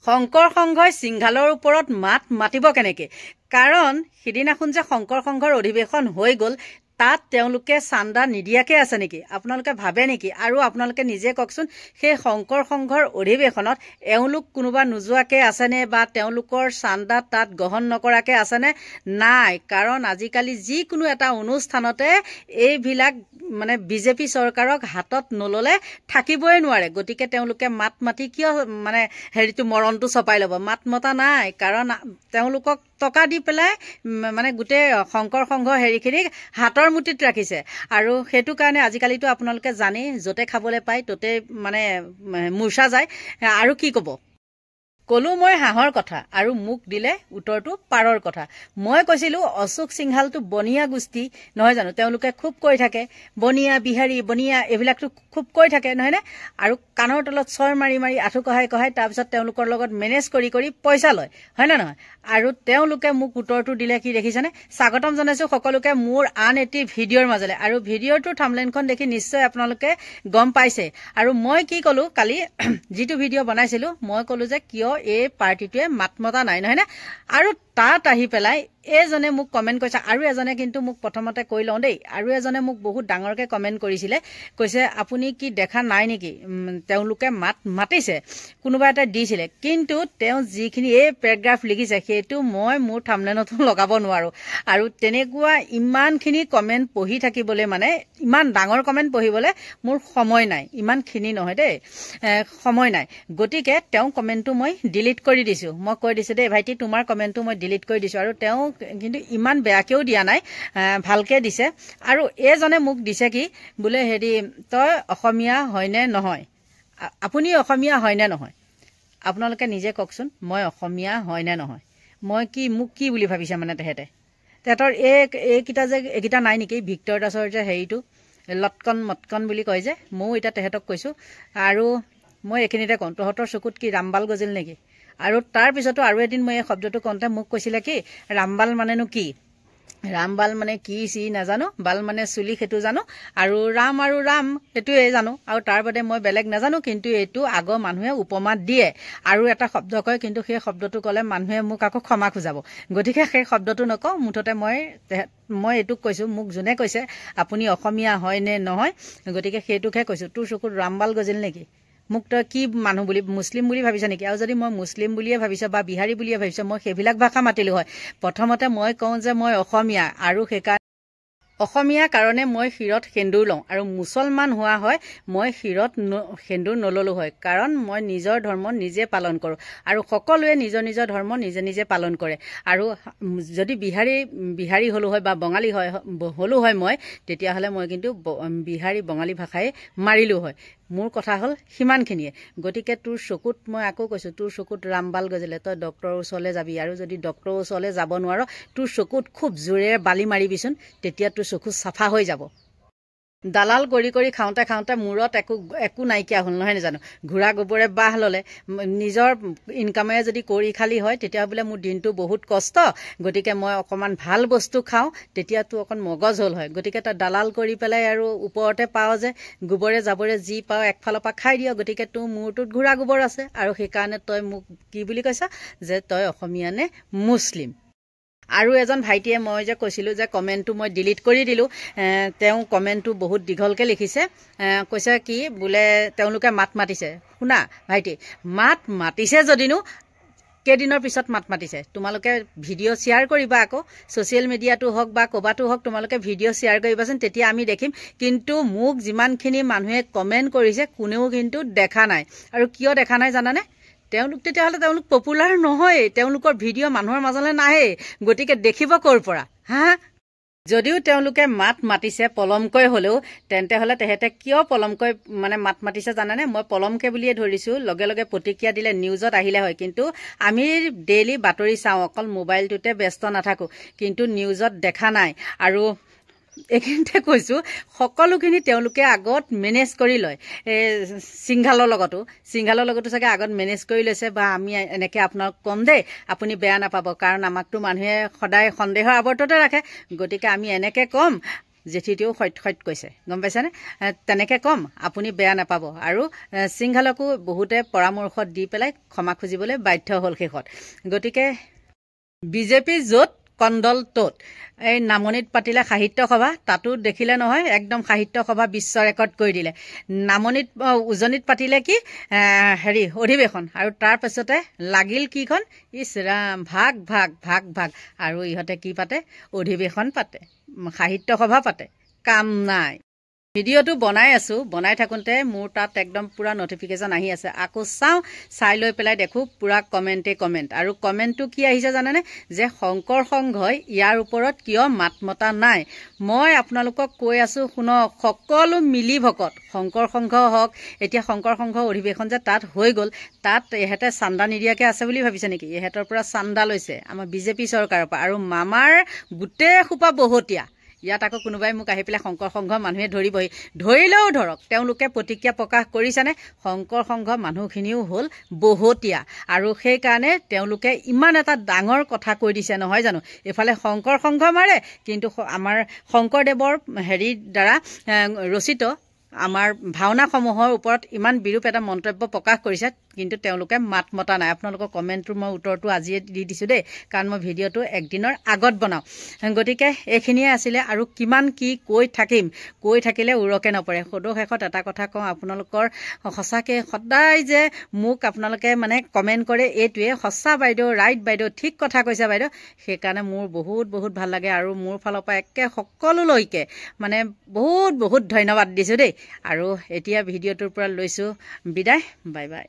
শংকৰ সংঘই সিংঘালৰ ওপৰত মাত মাতিব কেনেকে কাৰণ সিদিনাখন যে শংকৰ সংঘৰ অধিৱেশন হৈ গ'ল তাত তেওঁলোকে চান্দা নিদিয়াকে আছে নেকি আপোনালোকে ভাবে নেকি আৰু আপোনালোকে নিজে কওকচোন সেই শংকৰ সংঘৰ অধিৱেশনত এওঁলোক কোনোবা নোযোৱাকে আছেনে বা তেওঁলোকৰ চান্দা তাত গ্ৰহণ নকৰাকে আছেনে নাই কাৰণ আজিকালি যিকোনো এটা অনুষ্ঠানতে এইবিলাক মানে বিজেপি চৰকাৰক হাতত নললে থাকিবই নোৱাৰে গতিকে তেওঁলোকে মাত মাতি কিয় মানে হেৰিটো মৰণটো ছপাই ল'ব মাত মতা নাই কাৰণ তেওঁলোকক টকা দি পেলাই মানে গোটেই শংকৰ সংঘ হেৰিখিনিক হাতৰ মুঠিত ৰাখিছে আৰু সেইটো কাৰণে আজিকালিতো আপোনালোকে জানে যতে খাবলৈ পায় ততে মানে মূৰ্ছা যায় আৰু কি ক'ব কলো মই হাঁহৰ কথা আৰু মুখ দিলে উত্তৰটো পাৰৰ কথা মই কৈছিলো অশোক সিংহালটো বনিয়া গোষ্ঠী নহয় জানো তেওঁলোকে খুব কৈ থাকে বনিয়া বিহাৰী বনিয়া এইবিলাকটো খুব কৈ থাকে নহয়নে আৰু কাণৰ তলত চৰ মাৰি মাৰি আঠু কহাই কহাই তাৰপিছত তেওঁলোকৰ লগত মেনেজ কৰি কৰি পইচা লয় হয় না নহয় আৰু তেওঁলোকে মোক উত্তৰটো দিলে কি দেখিছেনে স্বাগতম জনাইছো সকলোকে মোৰ আন এটি ভিডিঅ'ৰ মাজলে আৰু ভিডিঅ'টোৰ থাম্বনেইলখন দেখি নিশ্চয় আপোনালোকে গম পাইছে আৰু মই কি কলো কালি যিটো ভিডিঅ' বনাইছিলো মই কলো যে কিয় এই পাৰ্টিটোৱে মাতমতা নাই নহয় না আৰু তাত আহি পেলাই এজনে মোক কমেন্ট কৰিছে আৰু এজনে কিন্তু মোক প্ৰথমতে কৈ লওঁ দেই আৰু এজনে মোক বহুত ডাঙৰকে কমেন্ট কৰিছিলে কৈছে আপুনি কি দেখা নাই নেকি তেওঁলোকে মাতিছে কোনোবা এটা দিছিলে কিন্তু তেওঁ যিখিনি এই পেৰাগ্ৰাফ লিখিছে সেইটো মই মোৰ থাম্বনেইলতো লগাব নোৱাৰো আৰু তেনেকুৱা ইমানখিনি কমেন্ট পঢ়ি থাকিবলৈ মানে ইমান ডাঙৰ কমেন্ট পঢ়িবলৈ মোৰ সময় নাই ইমানখিনি নহয় দেই সময় নাই গতিকে তেওঁ কমেন্টটো মই ডিলিট কৰি দিছো মই কৈ দিছো দেই ভাইটি তোমাৰ কমেন্টটো মই ডিলিট কৰি দিছো আৰু তেওঁ কিন্তু ইমান বেয়াকেও দিয়া নাই ভালকে দিছে আৰু এজনে মোক দিছে কি বোলে হেৰি তই অসমীয়া হয়নে নহয় আপুনি অসমীয়া হয়নে নহয় আপোনালোকে নিজে কওকচোন মই অসমীয়া হয়নে নহয় মই কি মোক কি বুলি ভাবিছে মানে তেহেতৰ এইকেইটা যে এইকেইটা নাই নেকি ভিক্টৰ দাসৰ যে হেৰিটো লটকন মটকন বুলি কয় যে ময়ো এতিয়া তেহেতক কৈছো আৰু মই এইখিনিতে কওঁ তহঁতৰ চকুত কি ৰামবাল গজিল নেকি আৰু তাৰ পিছতো আৰু এদিন মই এই শব্দটো কওঁতে মোক কৈছিলে কি ৰামবাল মানেনো কি ৰামবাল মানে কি চি নাজানো বাল মানে চুলি সেইটো জানো আৰু ৰাম এইটোৱে জানো আৰু তাৰ বাদে মই বেলেগ নাজানো কিন্তু এইটো আগৰ মানুহে উপমা দিয়ে আৰু এটা শব্দ কয় কিন্তু সেই শব্দটো ক'লে মানুহে মোক আকৌ ক্ষমা খুজাব গতিকে সেই শব্দটো নকওঁ মুঠতে মই এইটোক কৈছো মোক যোনে কৈছে আপুনি অসমীয়া হয় নে নহয় গতিকে সেইটোকহে কৈছো তোৰ চকুত ৰামবাল গজিল নেকি মোক তই কি মানুহ বুলি মুছলিম বুলি ভাবিছ নেকি আৰু যদি মই মুছলিম বুলিয়ে ভাবিছ বা বিহাৰী বুলিয়ে ভাবিছ মই সেইবিলাক ভাষা মাতিলো হয় প্ৰথমতে মই কওঁ যে মই অসমীয়া আৰু সেইকাৰণে অসমীয়া কাৰণে মই শিৰত সেন্দুৰ লওঁ আৰু মুছলমান হোৱা হয় মই শিৰত সেন্দুৰ নললো হয় কাৰণ মই নিজৰ ধৰ্ম নিজে পালন কৰো আৰু সকলোৱে নিজৰ নিজৰ ধৰ্ম নিজে নিজে পালন কৰে আৰু যদি বিহাৰী হলো হয় বা বঙালী হলো হয় মই তেতিয়াহ'লে মই কিন্তু বিহাৰী বঙালী ভাষাই মাৰিলো হয় মোৰ কথা হল সিমানখিনিয়ে গতিকে তোৰ চকুত মই আকৌ কৈছো তোৰ চকুত ৰামবাল গজিলে তই ডক্টৰৰ ওচৰলৈ যাবি আৰু যদি ডক্টৰৰ ওচৰলৈ যাব নোৱাৰ তোৰ চকুত খুব জোৰেৰে বালি মাৰিবিচোন তেতিয়া তোৰ চকু চাফা হৈ যাব দালাল কৰি কৰি খাওঁতে খাওঁতে মূৰত একো নাইকিয়া হ'ল নহয় জানো ঘোঁৰা গোবৰে বাহ ললে নিজৰ ইনকামেৰে যদি কৰি খালি হয় তেতিয়া বোলে মোৰ দিনটো বহুত কষ্ট গতিকে মই অকমান ভাল বস্তু খাওঁ তেতিয়া তো অকন মগজ হ'ল হয় গতিকে তই দালাল কৰি পেলাই আৰু ওপৰতে পাও যে গোবৰে জাবৰে যি পাও একফালৰ পৰা খাই দিয় গতিকে তোৰ মূৰটোত ঘোঁৰা গোবৰ আছে আৰু সেইকাৰণে তই মোক কি বুলি কৈছা যে তই অসমীয়া নে মুছলিম আৰু এজন ভাইটিয়ে মই যে কৈছিলো যে কমেন্টটো মই ডিলিট কৰি দিলো তেওঁ কমেন্টটো বহুত দীঘলকে লিখিছে কৈছে কি বোলে তেওঁলোকে মাত মাতিছে শুনা ভাইটি মাত মাতিছে যদিনো কেইদিনৰ পিছত মাত মাতিছে তোমালোকে ভিডিঅ' শ্বেয়াৰ কৰিবা আকৌ ছ'চিয়েল মিডিয়াটো হওক বা ক'বাতো হওক তোমালোকে ভিডিঅ' শ্বেয়াৰ কৰিবাচোন তেতিয়া আমি দেখিম কিন্তু মোক যিমানখিনি মানুহে কমেন্ট কৰিছে কোনেও কিন্তু দেখা নাই আৰু কিয় দেখা নাই জানানে তেতিয়াহ'লে তেওঁলোক পপুলাৰ নহয় তেওঁলোকৰ ভিডিঅ' মানুহৰ মাজলৈ নাহে গতিকে দেখিব ক'ৰ পৰা যদিও তেওঁলোকে মাত মাতিছে পলমকৈ হলেও তেন্তে হলে তেহেতে কিয় পলমকৈ মানে মাত মাতিছে জানানে মই পলমকে বুলিয়ে ধৰিছো লগে লগে প্ৰতিক্ৰিয়া দিলে নিউজত আহিলে হয় কিন্তু আমি ডেইলি বাতৰি চাওঁ অকল মোবাইলটোতে ব্যস্ত নাথাকো কিন্তু নিউজত দেখা নাই আৰু এইখিনিতে কৈছো সকলোখিনি তেওঁলোকে আগত মেনেজ কৰি লয় সিংঘালৰ লগতো চাগে আগত মেনেজ কৰি লৈছে বা আমি এনেকে আপোনাক কম দেই আপুনি বেয়া নাপাব কাৰণ আমাকতো মানুহে সদায় সন্দেহৰ আৱৰ্ততে ৰাখে গতিকে আমি এনেকে কম জেঠীটোৱেও সত্য কৈছে গম পাইছেনে তেনেকৈ ক'ম আপুনি বেয়া নাপাব আৰু সিংহালকো বহুতে পৰামৰ্শ দি পেলাই ক্ষমা খুজিবলৈ বাধ্য হ'ল শেষত গতিকে বিজেপি য'ত কণ্ডল ত'ত এই নামনিত পাতিলে সাহিত্য সভা তাতো দেখিলে নহয় একদম সাহিত্য সভা বিশ্ব ৰেকৰ্ড কৰি দিলে নামনিত উজনিত পাতিলে কি অধিৱেশন আৰু তাৰ পাছতে লাগিল কিখন ইছ ৰাম ভাগ ভাগ ভাগ ভাগ আৰু ইহঁতে কি পাতে অধিৱেশন পাতে সাহিত্য সভা পাতে কাম নাই ভিডিঅ'টো বনাই আছোঁ বনাই থাকোঁতে মোৰ তাত একদম পূৰা নটিফিকেশ্যন আহি আছে আকৌ চাই লৈ পেলাই দেখোঁ পূৰা কমেণ্ট আৰু কমেণ্টটো কি আহিছে জানেনে যে শংকৰ সংঘই ইয়াৰ ওপৰত কিয় মাত মতা নাই মই আপোনালোকক কৈ আছোঁ শুনক সকলো মিলি ভকত শংকৰ সংঘ হওক এতিয়া শংকৰ সংঘ অধিৱেশন যে তাত হৈ গ'ল তাত এহেঁতে চান্দা নিদিয়াকৈ আছে বুলি ভাবিছে নেকি এহেঁতৰ পৰা চান্দা লৈছে আমাৰ বিজেপি চৰকাৰৰ পৰা আৰু মামাৰ গোটেই সোপা বহতীয়া ইয়াত আকৌ কোনোবাই মোক আহি পেলাই শংকৰ সংঘ মানুহে ধৰিলেও ধৰক তেওঁলোকে প্ৰতিক্ৰিয়া প্ৰকাশ কৰিছেনে শংকৰ সংঘ মানুহখিনিও হ'ল বহতীয়া আৰু সেইকাৰণে তেওঁলোকে ইমান এটা ডাঙৰ কথা কৈ দিছে নহয় জানো এইফালে শংকৰ সংঘ মাৰে কিন্তু আমাৰ শংকৰদেৱৰ দ্বাৰা ৰচিত আমাৰ ভাওনাসমূহৰ ওপৰত ইমান বিৰূপ এটা মন্তব্য প্ৰকাশ কৰিছে কিন্তু তেওঁলোকে মাত মতা নাই আপোনালোকৰ কমেণ্টটোৰ মই উত্তৰটো আজিয়ে দি দিছোঁ দেই কাৰণ মই ভিডিঅ'টো একদিনৰ আগত বনাওঁ গতিকে এইখিনিয়ে আছিলে আৰু কিমান কি কৈ থাকিলে উৰকে নপৰে সদৌ শেষত এটা কথা কওঁ আপোনালোকৰ সঁচাকৈ সদায় যে মোক আপোনালোকে মানে কমেণ্ট কৰে এইটোৱে সঁচা বাইদেউ ৰাইট বাইদেউ ঠিক কথা কৈছে বাইদেউ সেইকাৰণে মোৰ বহুত ভাল লাগে আৰু মোৰ ফালৰ পৰা একে সকলোলৈকে মানে বহুত ধন্যবাদ দিছোঁ দেই আৰু এতিয়া ভিডিঅ'টোৰ পৰা লৈছোঁ বিদায় বাই বাই